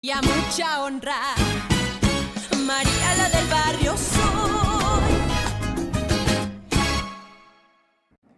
Y a mucha honra, María la del barrio soy.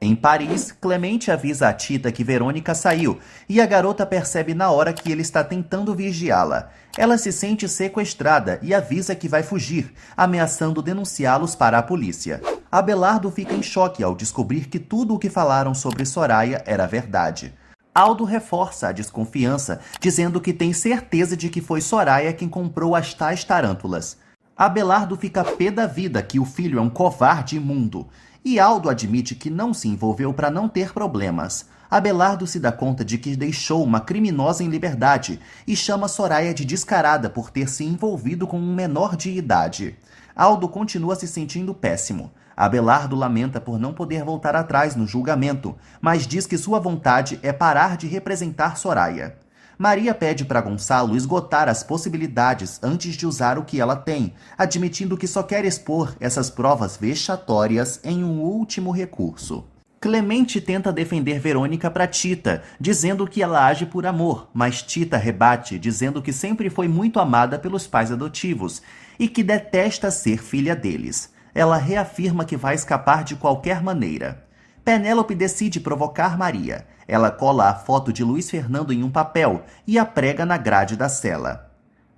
Em Paris, Clemente avisa a Tita que Verônica saiu e a garota percebe na hora que ele está tentando vigiá-la. Ela se sente sequestrada e avisa que vai fugir, ameaçando denunciá-los para a polícia. Abelardo fica em choque ao descobrir que tudo o que falaram sobre Soraya era verdade. Aldo reforça a desconfiança, dizendo que tem certeza de que foi Soraya quem comprou as tais tarântulas. Abelardo fica pé da vida que o filho é um covarde imundo. E Aldo admite que não se envolveu para não ter problemas. Abelardo se dá conta de que deixou uma criminosa em liberdade e chama Soraya de descarada por ter se envolvido com um menor de idade. Aldo continua se sentindo péssimo. Abelardo lamenta por não poder voltar atrás no julgamento, mas diz que sua vontade é parar de representar Soraya. Maria pede para Gonçalo esgotar as possibilidades antes de usar o que ela tem, admitindo que só quer expor essas provas vexatórias em um último recurso. Clemente tenta defender Verônica para Tita, dizendo que ela age por amor, mas Tita rebate, dizendo que sempre foi muito amada pelos pais adotivos e que detesta ser filha deles. Ela reafirma que vai escapar de qualquer maneira. Penélope decide provocar Maria. Ela cola a foto de Luiz Fernando em um papel e a prega na grade da cela.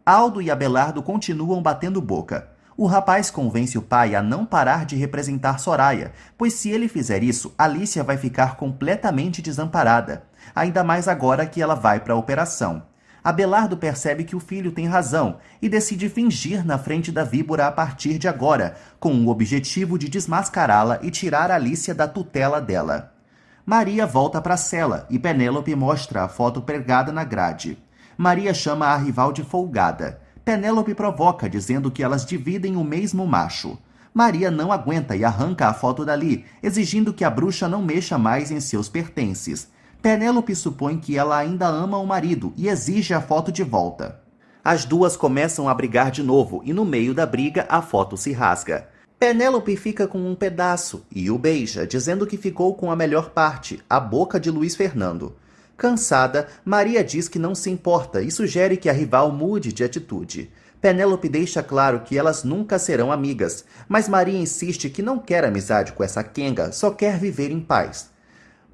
Aldo e Abelardo continuam batendo boca. O rapaz convence o pai a não parar de representar Soraya, pois se ele fizer isso, Alicia vai ficar completamente desamparada, ainda mais agora que ela vai para a operação. Abelardo percebe que o filho tem razão e decide fingir na frente da víbora a partir de agora, com o objetivo de desmascará-la e tirar Alicia da tutela dela. Maria volta para a cela e Penélope mostra a foto pregada na grade. Maria chama a rival de folgada. Penélope provoca, dizendo que elas dividem o mesmo macho. Maria não aguenta e arranca a foto dali, exigindo que a bruxa não mexa mais em seus pertences. Penélope supõe que ela ainda ama o marido e exige a foto de volta. As duas começam a brigar de novo e no meio da briga a foto se rasga. Penélope fica com um pedaço e o beija, dizendo que ficou com a melhor parte, a boca de Luiz Fernando. Cansada, Maria diz que não se importa e sugere que a rival mude de atitude. Penélope deixa claro que elas nunca serão amigas, mas Maria insiste que não quer amizade com essa quenga, só quer viver em paz.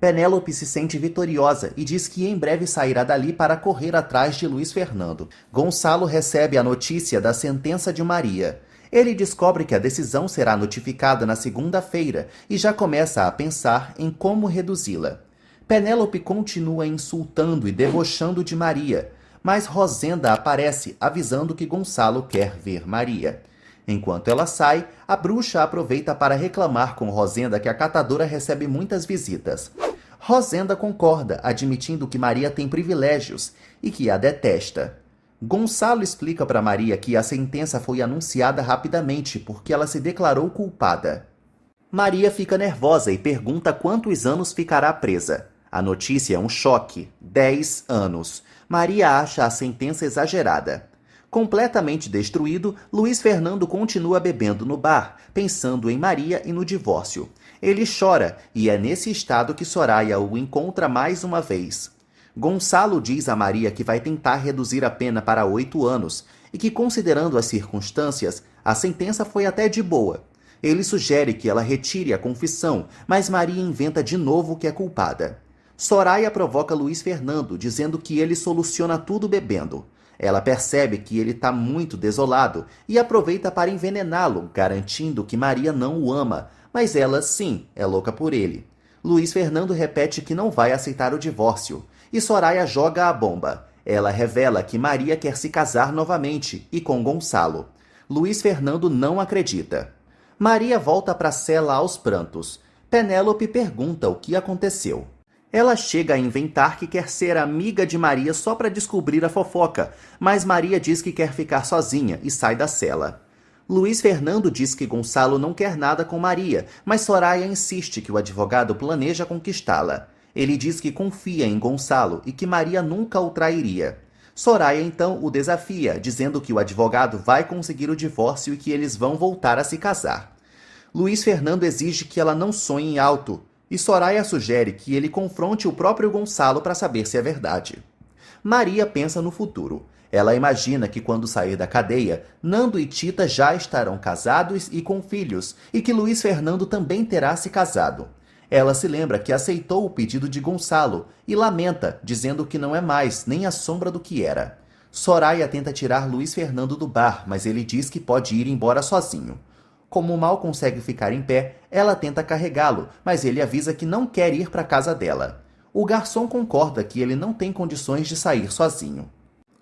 Penélope se sente vitoriosa e diz que em breve sairá dali para correr atrás de Luiz Fernando. Gonçalo recebe a notícia da sentença de Maria. Ele descobre que a decisão será notificada na segunda-feira e já começa a pensar em como reduzi-la. Penélope continua insultando e debochando de Maria, mas Rosenda aparece avisando que Gonçalo quer ver Maria. Enquanto ela sai, a bruxa aproveita para reclamar com Rosenda que a catadora recebe muitas visitas. Rosenda concorda, admitindo que Maria tem privilégios e que a detesta. Gonçalo explica para Maria que a sentença foi anunciada rapidamente porque ela se declarou culpada. Maria fica nervosa e pergunta quantos anos ficará presa. A notícia é um choque: 10 anos. Maria acha a sentença exagerada. Completamente destruído, Luiz Fernando continua bebendo no bar, pensando em Maria e no divórcio. Ele chora e é nesse estado que Soraya o encontra mais uma vez. Gonçalo diz a Maria que vai tentar reduzir a pena para 8 anos e que, considerando as circunstâncias, a sentença foi até de boa. Ele sugere que ela retire a confissão, mas Maria inventa de novo que é culpada. Soraya provoca Luiz Fernando, dizendo que ele soluciona tudo bebendo. Ela percebe que ele está muito desolado e aproveita para envenená-lo, garantindo que Maria não o ama, mas ela, sim, é louca por ele. Luiz Fernando repete que não vai aceitar o divórcio, e Soraya joga a bomba. Ela revela que Maria quer se casar novamente e com Gonçalo. Luiz Fernando não acredita. Maria volta para a cela aos prantos. Penélope pergunta o que aconteceu. Ela chega a inventar que quer ser amiga de Maria só para descobrir a fofoca, mas Maria diz que quer ficar sozinha e sai da cela. Luiz Fernando diz que Gonçalo não quer nada com Maria, mas Soraya insiste que o advogado planeja conquistá-la. Ele diz que confia em Gonçalo e que Maria nunca o trairia. Soraya então o desafia, dizendo que o advogado vai conseguir o divórcio e que eles vão voltar a se casar. Luiz Fernando exige que ela não sonhe alto, e Soraya sugere que ele confronte o próprio Gonçalo para saber se é verdade. Maria pensa no futuro. Ela imagina que quando sair da cadeia, Nando e Tita já estarão casados e com filhos, e que Luiz Fernando também terá se casado. Ela se lembra que aceitou o pedido de Gonçalo e lamenta, dizendo que não é mais nem a sombra do que era. Soraya tenta tirar Luiz Fernando do bar, mas ele diz que pode ir embora sozinho. Como mal consegue ficar em pé, ela tenta carregá-lo, mas ele avisa que não quer ir para a casa dela. O garçom concorda que ele não tem condições de sair sozinho.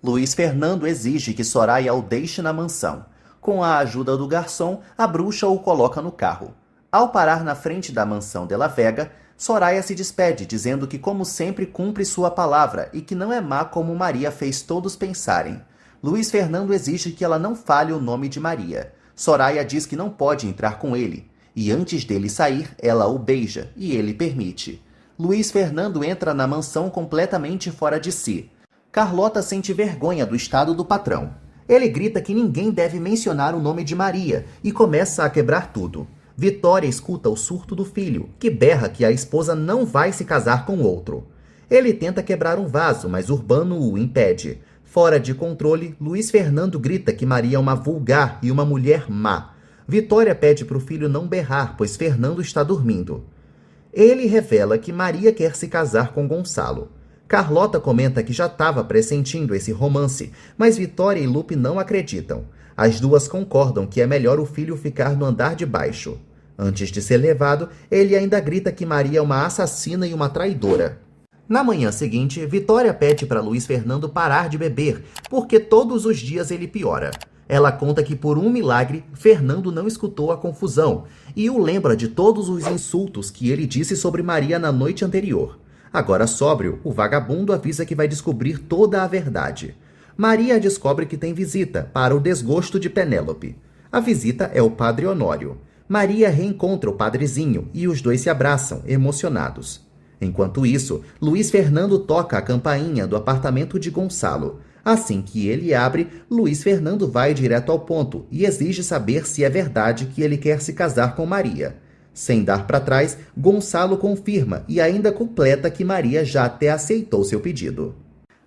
Luiz Fernando exige que Soraya o deixe na mansão. Com a ajuda do garçom, a bruxa o coloca no carro. Ao parar na frente da mansão de La Vega, Soraya se despede, dizendo que como sempre cumpre sua palavra e que não é má como Maria fez todos pensarem. Luiz Fernando exige que ela não fale o nome de Maria. Soraya diz que não pode entrar com ele, e antes dele sair, ela o beija, e ele permite. Luiz Fernando entra na mansão completamente fora de si. Carlota sente vergonha do estado do patrão. Ele grita que ninguém deve mencionar o nome de Maria e começa a quebrar tudo. Vitória escuta o surto do filho, que berra que a esposa não vai se casar com outro. Ele tenta quebrar um vaso, mas Urbano o impede. Fora de controle, Luiz Fernando grita que Maria é uma vulgar e uma mulher má. Vitória pede para o filho não berrar, pois Fernando está dormindo. Ele revela que Maria quer se casar com Gonçalo. Carlota comenta que já estava pressentindo esse romance, mas Vitória e Lupe não acreditam. As duas concordam que é melhor o filho ficar no andar de baixo. Antes de ser levado, ele ainda grita que Maria é uma assassina e uma traidora. Na manhã seguinte, Vitória pede para Luiz Fernando parar de beber, porque todos os dias ele piora. Ela conta que por um milagre, Fernando não escutou a confusão e o lembra de todos os insultos que ele disse sobre Maria na noite anterior. Agora sóbrio, o vagabundo avisa que vai descobrir toda a verdade. Maria descobre que tem visita, para o desgosto de Penélope. A visita é o padre Honório. Maria reencontra o padrezinho e os dois se abraçam, emocionados. Enquanto isso, Luiz Fernando toca a campainha do apartamento de Gonçalo. Assim que ele abre, Luiz Fernando vai direto ao ponto e exige saber se é verdade que ele quer se casar com Maria. Sem dar para trás, Gonçalo confirma e ainda completa que Maria já até aceitou seu pedido.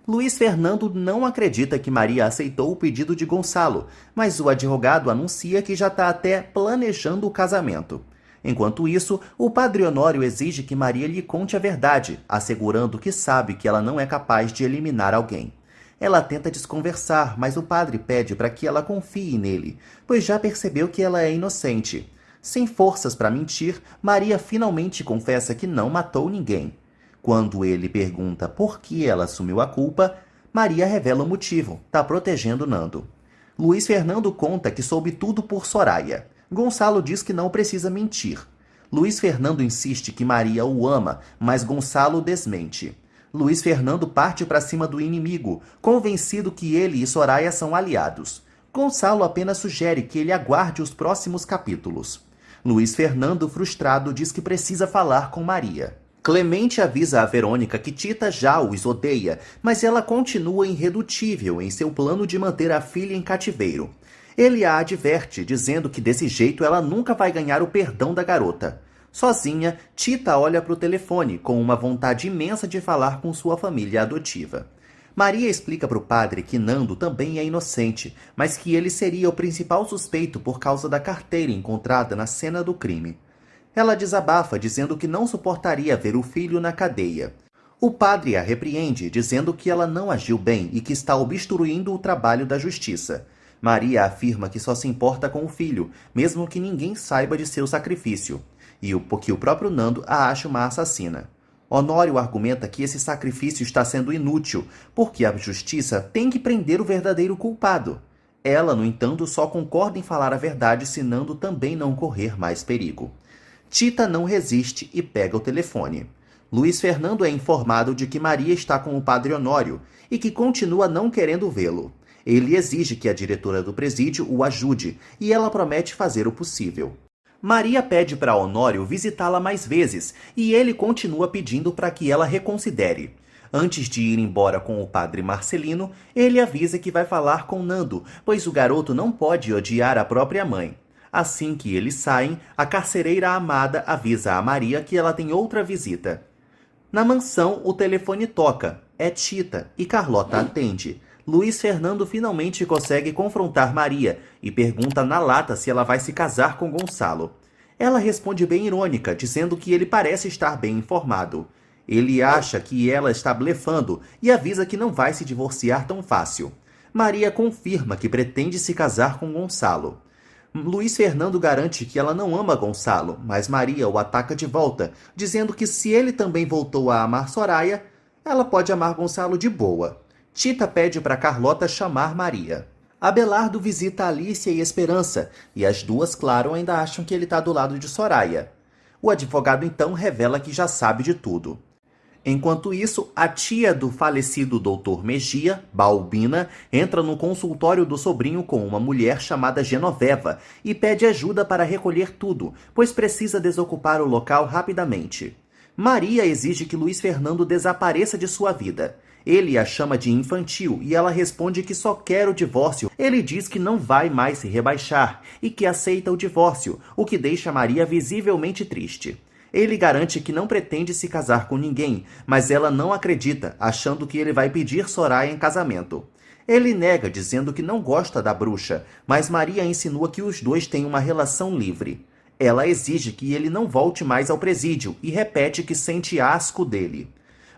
Luiz Fernando não acredita que Maria aceitou o pedido de Gonçalo, mas o advogado anuncia que já está até planejando o casamento. Enquanto isso, o padre Honório exige que Maria lhe conte a verdade, assegurando que sabe que ela não é capaz de eliminar alguém. Ela tenta desconversar, mas o padre pede para que ela confie nele, pois já percebeu que ela é inocente. Sem forças para mentir, Maria finalmente confessa que não matou ninguém. Quando ele pergunta por que ela assumiu a culpa, Maria revela o motivo: está protegendo Nando. Luiz Fernando conta que soube tudo por Soraya. Gonçalo diz que não precisa mentir. Luiz Fernando insiste que Maria o ama, mas Gonçalo desmente. Luiz Fernando parte para cima do inimigo, convencido que ele e Soraya são aliados. Gonçalo apenas sugere que ele aguarde os próximos capítulos. Luiz Fernando, frustrado, diz que precisa falar com Maria. Clemente avisa a Verônica que Tita já os odeia, mas ela continua irredutível em seu plano de manter a filha em cativeiro. Ele a adverte, dizendo que desse jeito ela nunca vai ganhar o perdão da garota. Sozinha, Tita olha para o telefone, com uma vontade imensa de falar com sua família adotiva. Maria explica para o padre que Nando também é inocente, mas que ele seria o principal suspeito por causa da carteira encontrada na cena do crime. Ela desabafa, dizendo que não suportaria ver o filho na cadeia. O padre a repreende, dizendo que ela não agiu bem e que está obstruindo o trabalho da justiça. Maria afirma que só se importa com o filho, mesmo que ninguém saiba de seu sacrifício, e porque o próprio Nando a acha uma assassina. Honório argumenta que esse sacrifício está sendo inútil, porque a justiça tem que prender o verdadeiro culpado. Ela, no entanto, só concorda em falar a verdade se Nando também não correr mais perigo. Tita não resiste e pega o telefone. Luiz Fernando é informado de que Maria está com o padre Honório e que continua não querendo vê-lo. Ele exige que a diretora do presídio o ajude e ela promete fazer o possível. Maria pede para Honório visitá-la mais vezes e ele continua pedindo para que ela reconsidere. Antes de ir embora com o padre Marcelino, ele avisa que vai falar com Nando, pois o garoto não pode odiar a própria mãe. Assim que eles saem, a carcereira Amada avisa a Maria que ela tem outra visita. Na mansão, o telefone toca. É Tita e Carlota atende. Luiz Fernando finalmente consegue confrontar Maria e pergunta na lata se ela vai se casar com Gonçalo. Ela responde bem irônica, dizendo que ele parece estar bem informado. Ele acha que ela está blefando e avisa que não vai se divorciar tão fácil. Maria confirma que pretende se casar com Gonçalo. Luiz Fernando garante que ela não ama Gonçalo, mas Maria o ataca de volta, dizendo que se ele também voltou a amar Soraya, ela pode amar Gonçalo de boa. Tita pede para Carlota chamar Maria. Abelardo visita Alicia e Esperança, e as duas, claro, ainda acham que ele está do lado de Soraya. O advogado então revela que já sabe de tudo. Enquanto isso, a tia do falecido Dr. Mejia, Balbina, entra no consultório do sobrinho com uma mulher chamada Genoveva e pede ajuda para recolher tudo, pois precisa desocupar o local rapidamente. Maria exige que Luiz Fernando desapareça de sua vida. Ele a chama de infantil e ela responde que só quer o divórcio. Ele diz que não vai mais se rebaixar e que aceita o divórcio, o que deixa Maria visivelmente triste. Ele garante que não pretende se casar com ninguém, mas ela não acredita, achando que ele vai pedir Soraya em casamento. Ele nega, dizendo que não gosta da bruxa, mas Maria insinua que os dois têm uma relação livre. Ela exige que ele não volte mais ao presídio e repete que sente asco dele.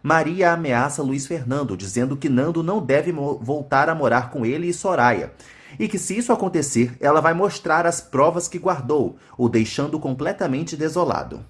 Maria ameaça Luiz Fernando, dizendo que Nando não deve voltar a morar com ele e Soraya, e que se isso acontecer, ela vai mostrar as provas que guardou, o deixando completamente desolado.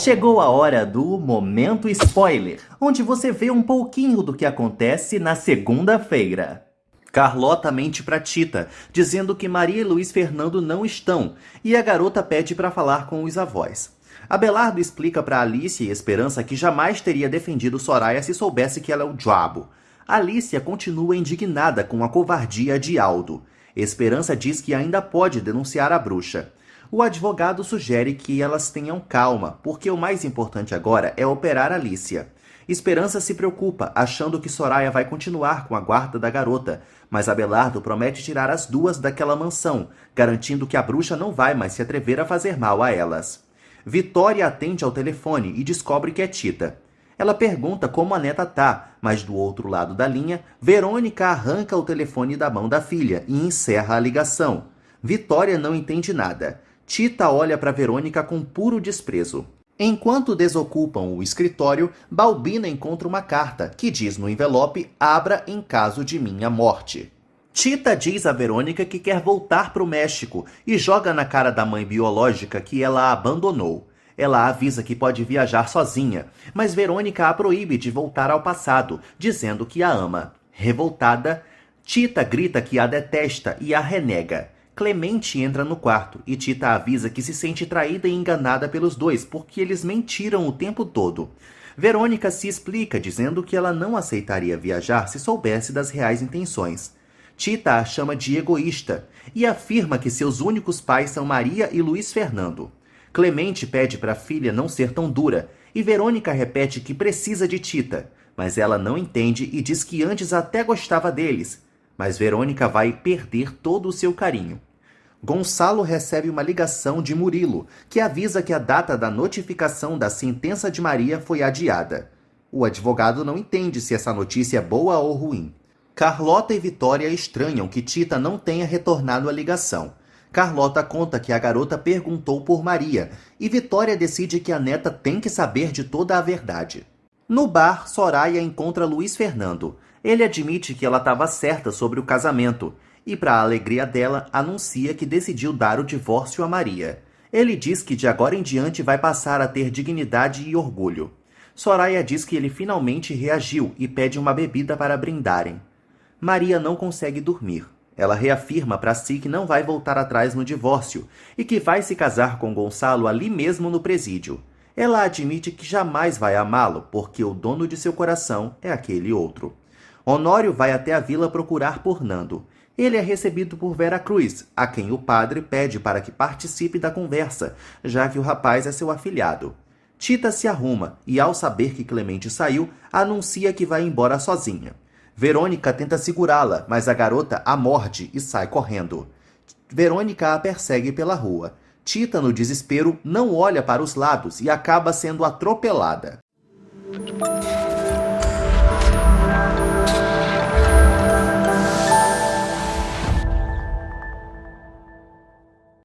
Chegou a hora do Momento Spoiler, onde você vê um pouquinho do que acontece na segunda-feira. Carlota mente para Tita, dizendo que Maria e Luiz Fernando não estão, e a garota pede para falar com os avós. Abelardo explica para Alicia e Esperança que jamais teria defendido Soraya se soubesse que ela é o diabo. Alicia continua indignada com a covardia de Aldo. Esperança diz que ainda pode denunciar a bruxa. O advogado sugere que elas tenham calma, porque o mais importante agora é operar Alicia. Esperança se preocupa, achando que Soraya vai continuar com a guarda da garota, mas Abelardo promete tirar as duas daquela mansão, garantindo que a bruxa não vai mais se atrever a fazer mal a elas. Vitória atende ao telefone e descobre que é Tita. Ela pergunta como a neta tá, mas do outro lado da linha, Verônica arranca o telefone da mão da filha e encerra a ligação. Vitória não entende nada. Tita olha para Verônica com puro desprezo. Enquanto desocupam o escritório, Balbina encontra uma carta que diz no envelope: "Abra em caso de minha morte". Tita diz a Verônica que quer voltar para o México e joga na cara da mãe biológica que ela a abandonou. Ela avisa que pode viajar sozinha, mas Verônica a proíbe de voltar ao passado, dizendo que a ama. Revoltada, Tita grita que a detesta e a renega. Clemente entra no quarto e Tita avisa que se sente traída e enganada pelos dois porque eles mentiram o tempo todo. Verônica se explica, dizendo que ela não aceitaria viajar se soubesse das reais intenções. Tita a chama de egoísta e afirma que seus únicos pais são Maria e Luiz Fernando. Clemente pede para a filha não ser tão dura e Verônica repete que precisa de Tita, mas ela não entende e diz que antes até gostava deles. Mas Verônica vai perder todo o seu carinho. Gonçalo recebe uma ligação de Murilo, que avisa que a data da notificação da sentença de Maria foi adiada. O advogado não entende se essa notícia é boa ou ruim. Carlota e Vitória estranham que Tita não tenha retornado a ligação. Carlota conta que a garota perguntou por Maria, e Vitória decide que a neta tem que saber de toda a verdade. No bar, Soraya encontra Luiz Fernando. Ele admite que ela estava certa sobre o casamento e, para a alegria dela, anuncia que decidiu dar o divórcio a Maria. Ele diz que de agora em diante vai passar a ter dignidade e orgulho. Soraya diz que ele finalmente reagiu e pede uma bebida para brindarem. Maria não consegue dormir. Ela reafirma para si que não vai voltar atrás no divórcio e que vai se casar com Gonçalo ali mesmo no presídio. Ela admite que jamais vai amá-lo porque o dono de seu coração é aquele outro. Honório vai até a vila procurar por Nando. Ele é recebido por Vera Cruz, a quem o padre pede para que participe da conversa, já que o rapaz é seu afilhado. Tita se arruma e, ao saber que Clemente saiu, anuncia que vai embora sozinha. Verônica tenta segurá-la, mas a garota a morde e sai correndo. Verônica a persegue pela rua. Tita, no desespero, não olha para os lados e acaba sendo atropelada.